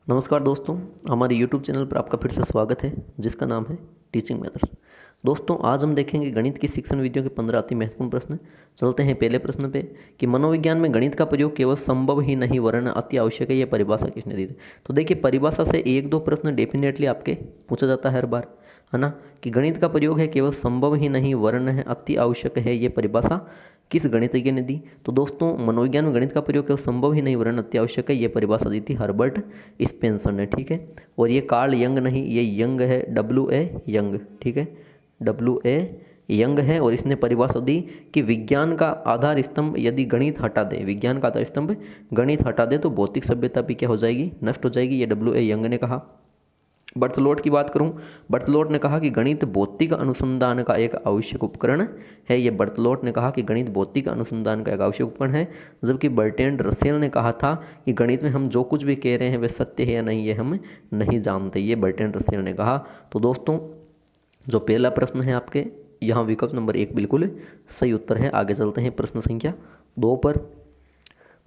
नमस्कार दोस्तों, हमारे YouTube चैनल पर आपका फिर से स्वागत है जिसका नाम है टीचिंग मेथड्स। दोस्तों आज हम देखेंगे गणित की शिक्षण विधियों के 15 अति महत्वपूर्ण प्रश्न। चलते हैं पहले प्रश्न पे कि मनोविज्ञान में गणित का प्रयोग केवल संभव ही नहीं वरन अति आवश्यक है, यह परिभाषा किसने दी थी। तो देखिए परिभाषा से एक दो प्रश्न डेफिनेटली आपके पूछा जाता है हर बार, है ना, कि गणित का प्रयोग है केवल संभव ही नहीं वरन है अति आवश्यक है, ये परिभाषा किस गणितज्ञ ने दी। तो दोस्तों मनोविज्ञान में गणित का प्रयोग केवल संभव ही नहीं वरन अत्यावश्यक है, ये परिभाषा दी थी हर्बर्ट स्पेंसर ने। ठीक है, और ये कार्ल यंग नहीं, ये यंग है, W.A. यंग। ठीक है, W.A. यंग है और इसने परिभाषा दी कि विज्ञान का आधार स्तंभ यदि गणित हटा दे, विज्ञान का आधार स्तंभ गणित हटा दे तो भौतिक सभ्यता भी क्या हो जाएगी, नष्ट हो जाएगी, ये W.A. यंग ने कहा। बर्तलोट की बात करूं, बर्तलोट ने कहा कि गणित भौतिक अनुसंधान का एक आवश्यक उपकरण है, ये बर्तलोट ने कहा कि गणित भौतिक अनुसंधान का एक आवश्यक उपकरण है। जबकि बर्ट्रैंड रसेल ने कहा था कि गणित में हम जो कुछ भी कह रहे हैं वे सत्य है या नहीं ये हम नहीं जानते, ये बर्ट्रैंड रसेल ने कहा। तो दोस्तों जो पहला प्रश्न है आपके यहाँ विकल्प नंबर 1 बिल्कुल सही उत्तर है। आगे चलते हैं प्रश्न संख्या 2 पर।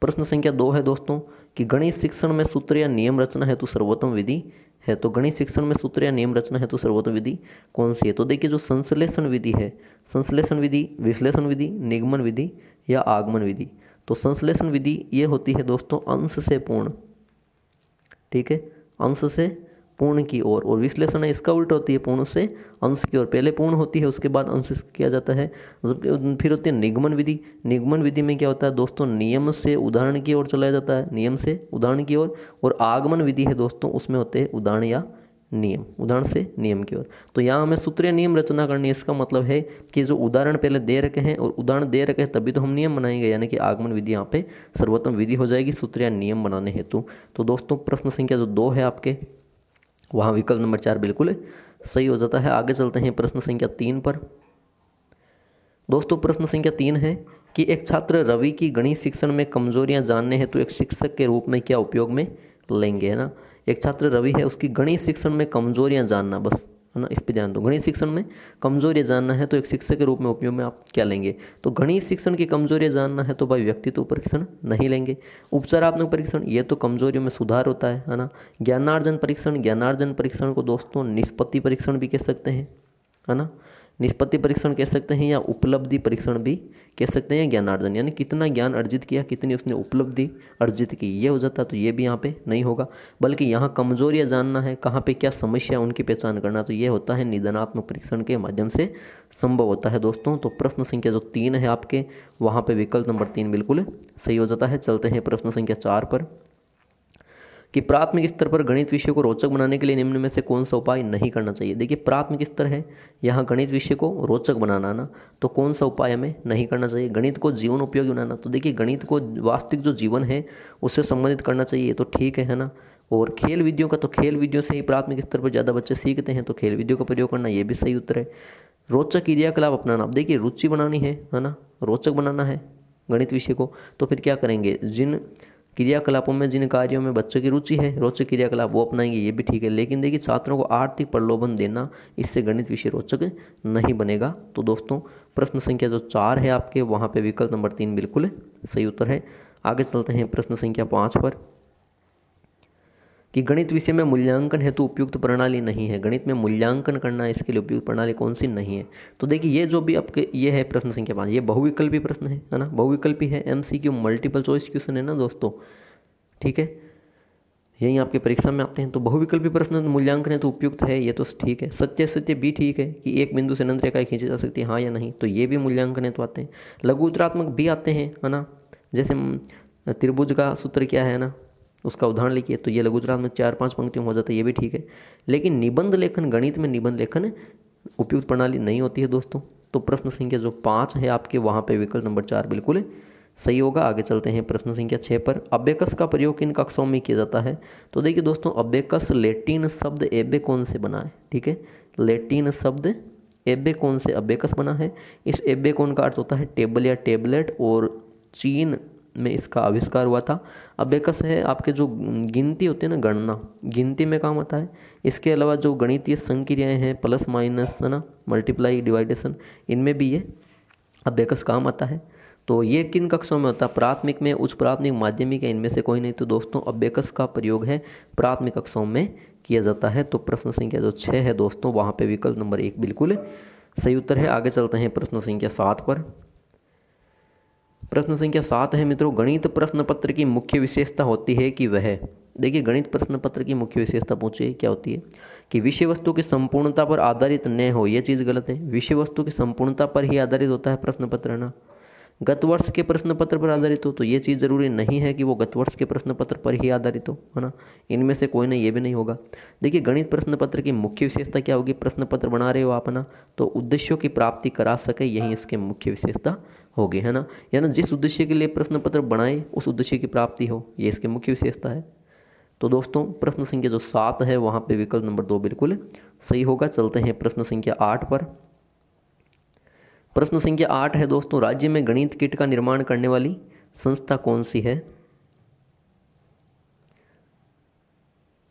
प्रश्न संख्या 2 है दोस्तों कि गणित शिक्षण में सूत्र या नियम रचना हेतु सर्वोत्तम विधि है। तो गणित शिक्षण में सूत्र या नियम रचना हेतु सर्वोत्तम विधि कौन सी है। तो देखिए जो संश्लेषण विधि है, संश्लेषण विधि, विश्लेषण विधि, निगमन विधि या आगमन विधि। तो संश्लेषण विधि ये होती है दोस्तों अंश से पूर्ण, ठीक है, अंश से पूर्ण की ओर, और विश्लेषण है इसका उल्टा होती है पूर्ण से अंश की ओर। पहले पूर्ण होती है उसके बाद अंश किया जाता है। जब फिर होती है निगमन विधि। निगमन विधि में क्या होता है दोस्तों, नियम से उदाहरण की ओर चलाया जाता है, नियम से उदाहरण की ओर। और आगमन विधि है दोस्तों उसमें होते हैं उदाहरण या नियम, उदाहरण से नियम की ओर। तो यहाँ हमें सूत्र या नियम रचना करनी है। इसका मतलब है कि जो उदाहरण पहले दे रखे हैं और उदाहरण दे रखे हैं तभी तो हम नियम बनाएंगे, यानी कि आगमन विधि यहाँ पे सर्वोत्तम विधि हो जाएगी सूत्र या नियम बनाने हेतु। तो दोस्तों प्रश्न संख्या जो 2 है आपके वहाँ विकल्प नंबर 4 बिल्कुल सही हो जाता है। आगे चलते हैं प्रश्न संख्या 3 पर। दोस्तों प्रश्न संख्या 3 है कि एक छात्र रवि की गणित शिक्षण में कमजोरियां जानने हेतु तो एक शिक्षक के रूप में क्या उपयोग में लेंगे, है ना। एक छात्र रवि है, उसकी गणित शिक्षण में कमजोरियां जानना, बस, है ना, इस पर ध्यान दो। गणित शिक्षण में कमजोरियां जानना है तो एक शिक्षक के रूप में उपयोग में आप क्या लेंगे। तो गणित शिक्षण की कमजोरियां जानना है तो भाई व्यक्तित्व परीक्षण नहीं लेंगे। उपचारात्मक परीक्षण ये तो कमजोरियों में सुधार होता है ना। ज्ञानार्जन परीक्षण, ज्ञानार्जन परीक्षण को दोस्तों निष्पत्ति परीक्षण भी कह सकते हैं, है ना, निष्पत्ति परीक्षण कह सकते हैं या उपलब्धि परीक्षण भी कह सकते हैं। ज्ञानार्जन यानी कितना ज्ञान अर्जित किया, कितनी उसने उपलब्धि अर्जित की, ये हो जाता। तो ये भी यहाँ पे नहीं होगा, बल्कि यहाँ कमजोरियाँ जानना है, कहाँ पे क्या समस्या उनकी पहचान करना, तो ये होता है निदानात्मक परीक्षण के माध्यम से संभव होता है दोस्तों। तो प्रश्न संख्या जो 3 है आपके वहाँ पे विकल्प नंबर 3 बिल्कुल सही हो जाता है। चलते हैं प्रश्न संख्या 4 पर कि प्राथमिक स्तर पर गणित विषय को रोचक बनाने के लिए निम्न में से कौन सा उपाय नहीं करना चाहिए। देखिए प्राथमिक स्तर है यहाँ गणित विषय को रोचक बनाना ना, तो कौन सा उपाय हमें नहीं करना चाहिए। गणित को जीवन उपयोगी बनाना, तो देखिए गणित को वास्तविक जो जीवन है उससे संबंधित करना चाहिए, तो ठीक है ना। और खेल विधियों का, तो खेल विधियों से ही प्राथमिक स्तर पर ज़्यादा बच्चे सीखते हैं, तो खेल विधियों का प्रयोग करना ये भी सही उत्तर है। रोचक क्रियाकलाप अपनाना, अब देखिए रुचि बनानी है ना, रोचक बनाना है गणित विषय को, तो फिर क्या करेंगे, जिन क्रियाकलापों में, जिन कार्यों में बच्चों की रुचि है, रोचक क्रियाकलाप वो अपनाएंगे, ये भी ठीक है। लेकिन देखिए छात्रों को आर्थिक प्रलोभन देना, इससे गणित विषय रोचक नहीं बनेगा। तो दोस्तों प्रश्न संख्या जो 4 है आपके वहाँ पे विकल्प नंबर 3 बिल्कुल सही उत्तर है। आगे चलते हैं प्रश्न संख्या 5 पर कि गणित विषय में मूल्यांकन हेतु उपयुक्त प्रणाली नहीं है। गणित में मूल्यांकन करना इसके लिए उपयुक्त प्रणाली कौन सी नहीं है। तो देखिए ये जो भी आपके ये है प्रश्न संख्या 5, ये बहुविकल्पी प्रश्न है ना, बहुविकल्पी है, MCQ मल्टीपल चॉइस क्वेश्चन है ना दोस्तों, ठीक है, यही आपके परीक्षा में आते हैं। तो बहुविकल्पी प्रश्न मूल्यांकन है तो उपयुक्त है, ये तो ठीक है। सत्य सत्य भी ठीक है कि एक बिंदु से अनंत रेखाएं खींची जा सकती है, हाँ या नहीं, तो ये भी मूल्यांकन है तो आते हैं। लघु उत्तरात्मक भी आते हैं, है ना, जैसे त्रिभुज का सूत्र क्या है ना, उसका उदाहरण लिखिए, तो ये लघुत्रात्मक में 4-5 पंक्तियों में हो जाता है, ये भी ठीक है। लेकिन निबंध लेखन, गणित में निबंध लेखन उपयुक्त प्रणाली नहीं होती है दोस्तों। तो प्रश्न संख्या जो 5 है आपके वहाँ पे विकल्प नंबर 4 बिल्कुल सही होगा। आगे चलते हैं प्रश्न संख्या 6 पर। अबेकस का प्रयोग किन कक्षाओं में किया जाता है। तो देखिए दोस्तों अबेकस लैटिन शब्द एबेकोन से बना है, ठीक है, लैटिन शब्द एबेकोन से अबेकस बना है। इस एबेकोन का अर्थ होता है टेबल या टेबलेट, और चीन में इसका आविष्कार हुआ था। अबेकस है आपके जो गिनती होती है ना, गणना, गिनती में काम आता है। इसके अलावा जो गणितीय संक्रियाएं हैं, प्लस माइनस, है ना, मल्टीप्लाई डिवाइडेशन, इनमें भी ये अबेकस काम आता है। तो ये किन कक्षों में होता है? प्राथमिक में, उच्च प्राथमिक, माध्यमिक या इनमें से कोई नहीं। तो दोस्तों अबेकस का प्रयोग है प्राथमिक कक्षों में किया जाता है। तो प्रश्न संख्या जो 6 है दोस्तों, वहाँ पे विकल्प नंबर 1 बिल्कुल सही उत्तर है। आगे चलते हैं प्रश्न संख्या 7 पर। प्रश्न संख्या 7 है मित्रों, गणित प्रश्न पत्र की मुख्य विशेषता होती है कि वह, देखिए गणित प्रश्न पत्र की मुख्य विशेषता पूछिए क्या होती है कि विषय वस्तु की संपूर्णता पर आधारित न हो। यह चीज़ गलत है। विषय वस्तु की संपूर्णता पर ही आधारित होता है प्रश्न पत्र, है ना। गत वर्ष के प्रश्न पत्र पर आधारित हो, तो ये चीज़ जरूरी नहीं है कि वो गत वर्ष के प्रश्न पत्र पर ही आधारित हो, है ना। इनमें से कोई नहीं, ये भी नहीं होगा। देखिए गणित प्रश्न पत्र की मुख्य विशेषता क्या होगी? प्रश्न पत्र बना रहे हो आप, है ना, तो उद्देश्यों की प्राप्ति करा सके, यही इसके मुख्य विशेषता होगी, है ना। या ना जिस उद्देश्य के लिए प्रश्न पत्र बनाए उस उद्देश्य की प्राप्ति हो, ये इसकी मुख्य विशेषता है। तो दोस्तों प्रश्न संख्या जो 7 है वहाँ पे विकल्प नंबर 2 बिल्कुल सही होगा। चलते हैं प्रश्न संख्या 8 पर। प्रश्न संख्या 8 है दोस्तों, राज्य में गणित किट का निर्माण करने वाली संस्था कौन सी है?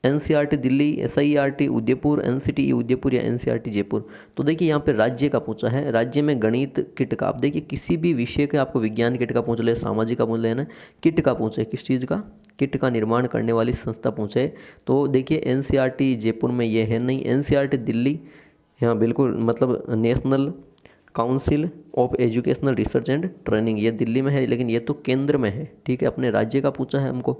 एनसीईआरटी दिल्ली, एसआईईआरटी उदयपुर, एनसीटीई उदयपुर या एनसीईआरटी जयपुर। तो देखिए यहाँ पे राज्य का पूछा है, राज्य में गणित किट का। आप देखिए किसी भी विषय का आपको विज्ञान किट का पूछ ले, सामाजिक का पूछ ले, ना किट का पूछे, किस चीज़ का? किट का निर्माण करने वाली संस्था पूछे। तो देखिए एनसीईआरटी जयपुर में ये है नहीं, एनसीईआरटी दिल्ली, यहाँ बिल्कुल मतलब national council of educational research and training, ये दिल्ली में है, लेकिन ये तो केंद्र में है, ठीक है। अपने राज्य का पूछा है हमको,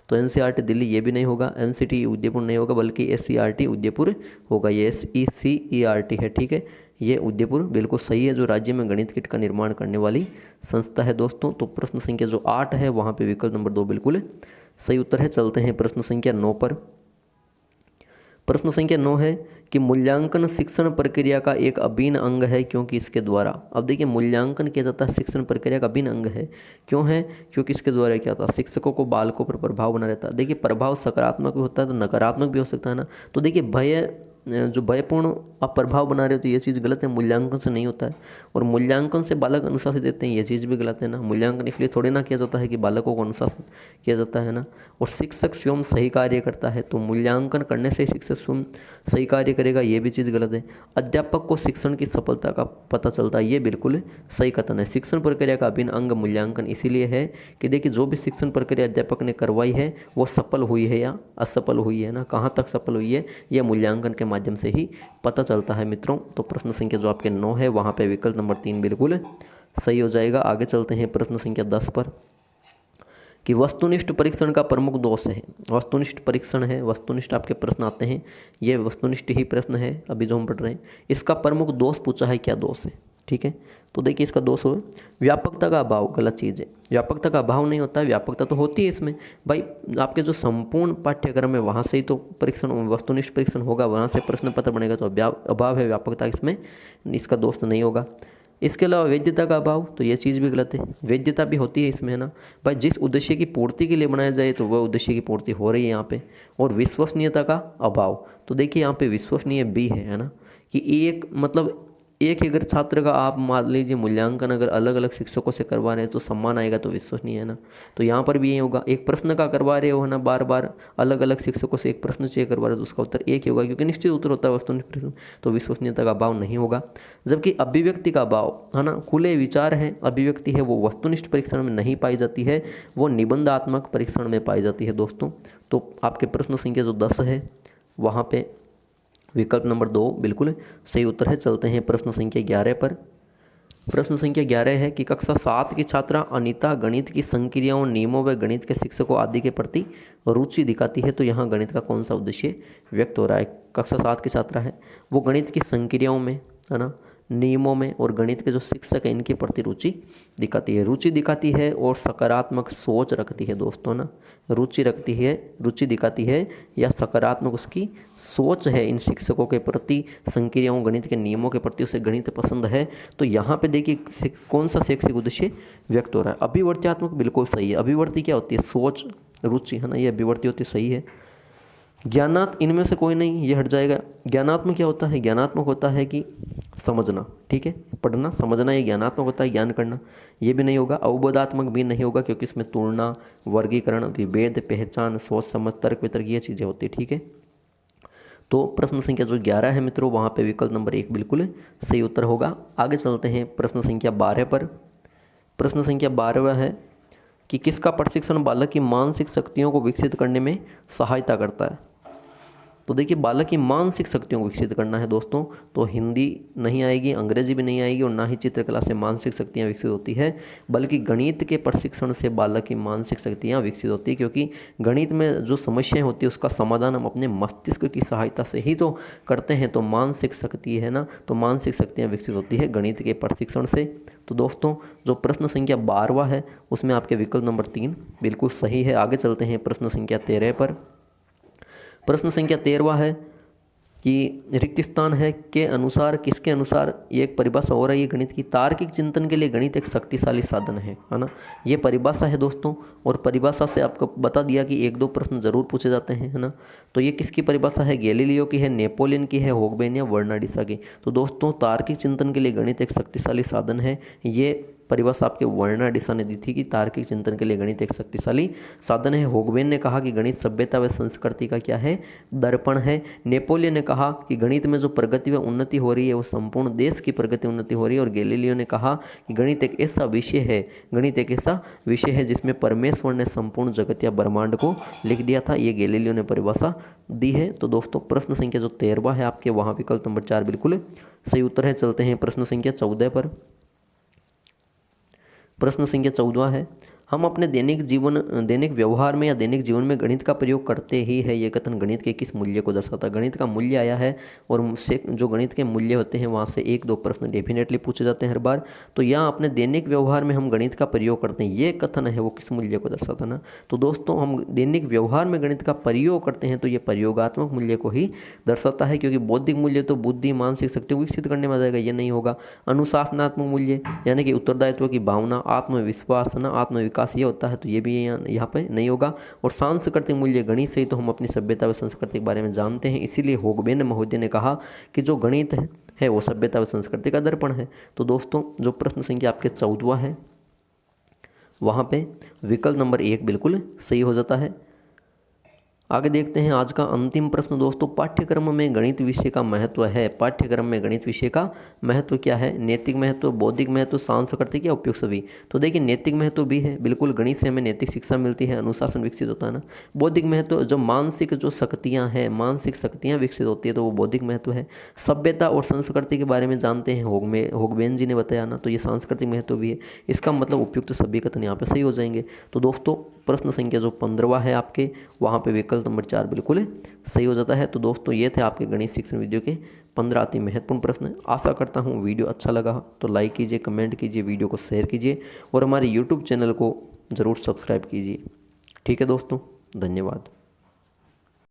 तो एनसीईआरटी दिल्ली ये भी नहीं होगा, एनसीटी उदयपुर नहीं होगा, बल्कि एससीईआरटी उदयपुर होगा। ये एसईसीईआरटी है, ठीक है। ये उदयपुर बिल्कुल सही है, जो राज्य में गणित किट का निर्माण करने वाली संस्था है दोस्तों। तो प्रश्न संख्या जो 8 है वहाँ पे विकल्प नंबर 2 बिल्कुल सही उत्तर है। चलते हैं प्रश्न संख्या 9 पर। प्रश्न संख्या 9 है कि मूल्यांकन शिक्षण प्रक्रिया का एक अभिन्न अंग है क्योंकि इसके द्वारा, अब देखिए मूल्यांकन किया जाता है शिक्षण प्रक्रिया का अभिन्न अंग है, क्यों है? क्योंकि इसके द्वारा क्या होता है? शिक्षकों को बालकों पर प्रभाव बना रहता है। देखिए प्रभाव सकारात्मक भी होता है तो नकारात्मक भी हो सकता है ना। तो देखिए जो भयपूर्ण आप प्रभाव बना रहे हो तो ये चीज़ गलत है, मूल्यांकन से नहीं होता है। और मूल्यांकन से बालक अनुशासित देते हैं, ये चीज़ भी गलत है ना। मूल्यांकन इसलिए थोड़े ना किया जाता है कि बालकों को अनुशासित किया जाता है ना। और शिक्षक स्वयं सही कार्य करता है, तो मूल्यांकन करने से शिक्षक स्वयं सही कार्य करेगा, ये भी चीज़ गलत है। अध्यापक को शिक्षण की सफलता का पता चलता है, ये बिल्कुल सही कथन है। शिक्षण प्रक्रिया का अभिन्न अंग मूल्यांकन इसीलिए है कि देखिए जो भी शिक्षण प्रक्रिया अध्यापक ने करवाई है वो सफल हुई है या असफल हुई है ना, कहाँ तक सफल हुई है, यह मूल्यांकन के माध्यम से ही पता चलता है मित्रों। तो प्रश्न संख्या जो आपके 9 है वहाँ पे विकल्प नंबर 3 बिल्कुल सही हो जाएगा। आगे चलते हैं प्रश्न संख्या 10 पर कि वस्तुनिष्ठ परीक्षण का प्रमुख दोष है। वस्तुनिष्ठ परीक्षण है, वस्तुनिष्ठ आपके प्रश्न आते हैं, ये वस्तुनिष्ठ ही प्रश्न है अभी जो हम पढ़ रहे हैं। इसका प्रमुख दोष पूछा है, क्या दोष है, ठीक है। तो देखिए इसका दोष हो व्यापकता का अभाव, गलत चीज़ है। व्यापकता का अभाव नहीं होता है, व्यापकता तो होती है इसमें भाई। आपके जो संपूर्ण पाठ्यक्रम है वहाँ से ही तो परीक्षण, वस्तुनिष्ठ परीक्षण होगा, वहाँ से प्रश्न पत्र बनेगा, तो अभाव है व्यापकता इसमें, इसका दोष तो नहीं होगा। इसके अलावा वैधता का अभाव, तो ये चीज़ भी गलत है, वैधता भी होती है इसमें, है ना भाई। जिस उद्देश्य की पूर्ति के लिए बनाया जाए तो वह उद्देश्य की पूर्ति हो रही है यहाँ पे। और विश्वसनीयता का अभाव, तो देखिए यहाँ पे विश्वसनीय भी है ना, कि एक मतलब एक ही अगर छात्र का आप मान लीजिए मूल्यांकन अगर अलग अलग शिक्षकों से करवा रहे हैं तो सम्मान आएगा, तो विश्वसनीय है ना। तो यहाँ पर भी यही होगा, एक प्रश्न का करवा रहे हो है ना, बार बार अलग अलग शिक्षकों से एक प्रश्न चेक करवा रहे हो तो उसका उत्तर एक ही होगा, क्योंकि निश्चित उत्तर होता है वस्तुनिष्ठ प्रश्न, तो विश्वसनीयता का अभाव नहीं होगा। जबकि अभिव्यक्ति का अभाव है ना, खुले विचार है, अभिव्यक्ति है, वो वस्तुनिष्ठ परीक्षण में नहीं पाई जाती है, वो निबंधात्मक परीक्षण में पाई जाती है दोस्तों। तो आपके प्रश्न संख्या जो 10 है वहाँ पे विकल्प नंबर 2 बिल्कुल सही उत्तर है। चलते हैं प्रश्न संख्या 11 पर। प्रश्न संख्या 11 है कि कक्षा 7 की छात्रा अनीता गणित की संक्रियाओं, नियमों व गणित के शिक्षकों आदि के प्रति रुचि दिखाती है, तो यहाँ गणित का कौन सा उद्देश्य व्यक्त हो रहा है? कक्षा 7 की छात्रा है, वो गणित की संक्रियाओं में, है ना, नियमों में और गणित के जो शिक्षक हैं इनके प्रति रुचि दिखाती है। रुचि दिखाती है और सकारात्मक सोच रखती है दोस्तों ना, रुचि रखती है, रुचि दिखाती है या सकारात्मक उसकी सोच है इन शिक्षकों के प्रति, संक्रियाओं, गणित के नियमों के प्रति उसे गणित पसंद है, तो यहाँ पे देखिए कौन सा शैक्षिक उद्देश्य व्यक्त हो रहा है? अभिवर्त्यात्मक बिल्कुल सही है। अभिवर्ती क्या होती है? सोच, रुचि, है ना, ये अभिवर्ती होती है, सही है। ज्ञानात्मक इनमें से कोई नहीं, ये हट जाएगा। ज्ञानात्मक क्या होता है? ज्ञानात्मक होता है कि समझना, ठीक है, पढ़ना समझना, ये ज्ञानात्मक होता है, ज्ञान करना, ये भी नहीं होगा। अवबोधात्मक भी नहीं होगा, क्योंकि इसमें तुलना, वर्गीकरण, विभेद, पहचान, सोच समझ, तर्क वितर्क, ये चीज़ें होती है, ठीक है। तो प्रश्न संख्या जो 11 है मित्रों वहाँ पे विकल्प नंबर 1 बिल्कुल सही उत्तर होगा। आगे चलते हैं प्रश्न संख्या 12 पर। प्रश्न संख्या 12 है कि किसका प्रशिक्षण बालक की मानसिक शक्तियों को विकसित करने में सहायता करता है। तो देखिए बालक की मानसिक शक्तियों को विकसित करना है दोस्तों, तो हिंदी नहीं आएगी, अंग्रेजी भी नहीं आएगी और ना ही चित्रकला से मानसिक शक्तियाँ विकसित होती है, बल्कि गणित के प्रशिक्षण से बालक की मानसिक शक्तियाँ विकसित होती है। क्योंकि गणित में जो समस्याएं होती है उसका समाधान हम अपने मस्तिष्क की सहायता से ही तो करते हैं, तो मानसिक शक्ति है ना, तो मानसिक शक्तियाँ विकसित होती है गणित के प्रशिक्षण से। तो दोस्तों जो प्रश्न संख्या 12 है उसमें आपके विकल्प नंबर 3 बिल्कुल सही है। आगे चलते हैं प्रश्न संख्या 13 पर। प्रश्न संख्या 13 है कि रिक्त स्थान है के अनुसार, किसके अनुसार ये एक परिभाषा हो रही है गणित की, तार्किक चिंतन के लिए गणित एक शक्तिशाली साधन है ना। ये परिभाषा है दोस्तों, और परिभाषा से आपको बता दिया कि 1-2 प्रश्न जरूर पूछे जाते हैं, है ना। तो ये किसकी परिभाषा है, गैलीलियो की है, नेपोलियन की है, होगबेन या वर्नाडिसा की। तो दोस्तों तार्किक चिंतन के लिए गणित एक शक्तिशाली साधन है, ये परिभाषा आपके वर्नाडिसा ने दी थी कि तार्किक चिंतन के लिए गणित एक शक्तिशाली साधन है। होगबेन ने कहा कि गणित सभ्यता व संस्कृति का क्या है, दर्पण है। नेपोलियन ने कहा कि गणित में जो प्रगति व उन्नति हो रही है वो संपूर्ण देश की प्रगति उन्नति हो रही है। और गैलीलियो ने कहा कि गणित एक ऐसा विषय है, गणित एक ऐसा विषय है जिसमें परमेश्वर ने संपूर्ण जगत या ब्रह्मांड को लिख दिया था। ये गैलीलियो ने परिभाषा दी है। तो दोस्तों प्रश्न संख्या जो 13 है आपके, वहाँ विकल्प नंबर 4 बिल्कुल सही उत्तर है। चलते हैं प्रश्न संख्या 14 पर। प्रश्न संख्या 14 है, हम अपने दैनिक व्यवहार में या दैनिक जीवन में गणित का प्रयोग करते ही है, ये कथन गणित के किस मूल्य को दर्शाता है। गणित का मूल्य आया है और मुझसे जो गणित के मूल्य होते हैं वहाँ से 1-2 प्रश्न डेफिनेटली पूछे जाते हैं हर बार। तो यहाँ अपने दैनिक व्यवहार में हम गणित का प्रयोग करते हैं, ये कथन है वो किस मूल्य को दर्शाता है ना। तो दोस्तों हम दैनिक व्यवहार में गणित का प्रयोग करते हैं तो ये प्रयोगात्मक मूल्य को ही दर्शाता है, क्योंकि बौद्धिक मूल्य तो बुद्धि मानसिक शक्ति को विकसित करने में आ जाएगा, ये नहीं होगा। अनुशासनात्मक मूल्य यानी कि उत्तरदायित्व की भावना, आत्मविश्वास ना, आत्मविकास, ये होता है, तो ये भी यहाँ पे नहीं होगा। और सांस्कृतिक मूल्य, गणित से ही तो हम अपनी सभ्यता व संस्कृति के बारे में जानते हैं, इसीलिए होगबेन महोदय ने कहा कि जो गणित है वो सभ्यता व संस्कृति का दर्पण है। तो दोस्तों जो प्रश्न संख्या आपके 14 है वहाँ पे विकल्प नंबर 1 बिल्कुल सही हो जाता है। आगे देखते हैं आज का अंतिम प्रश्न दोस्तों, पाठ्यक्रम में गणित विषय का महत्व है। पाठ्यक्रम में गणित विषय का महत्व क्या है, नैतिक महत्व, बौद्धिक महत्व, सांस्कृतिक या उपयुक्त सभी। तो देखिए नैतिक महत्व भी है, बिल्कुल गणित से हमें नैतिक शिक्षा मिलती है, अनुशासन विकसित होता है ना। बौद्धिक महत्व जो मानसिक जो शक्तियाँ हैं, मानसिक शक्तियाँ विकसित होती है तो वो बौद्धिक महत्व है। सभ्यता और संस्कृति के बारे में जानते हैं, होगबेन जी ने बताया ना, तो ये सांस्कृतिक महत्व भी है। इसका मतलब उपयुक्त सभी कथन यहाँ पे सही हो जाएंगे। तो दोस्तों प्रश्न संख्या जो 15 है आपके, वहाँ पे विकल्प नंबर 4 बिल्कुल सही हो जाता है। तो दोस्तों ये थे आपके गणित शिक्षण वीडियो के 15 अति महत्वपूर्ण प्रश्न। आशा करता हूँ वीडियो अच्छा लगा तो लाइक कीजिए, कमेंट कीजिए, वीडियो को शेयर कीजिए और हमारे यूट्यूब चैनल को ज़रूर सब्सक्राइब कीजिए। ठीक है दोस्तों, धन्यवाद।